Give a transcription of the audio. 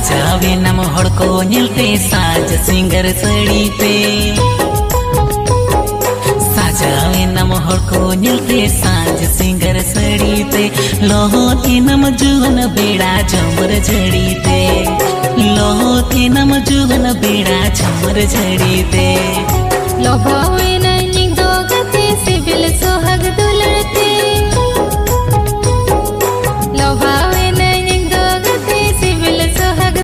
साजावे नम हड़को निलते साज सिंगर सड़ी पे साजावे नम हड़को निलते साज सिंगर सड़ी पे लोहोती नम जुवन बेड़ा झमर झड़ी ते लोहोती नम जुवन बेड़ा झमर झड़ी ते लोभावे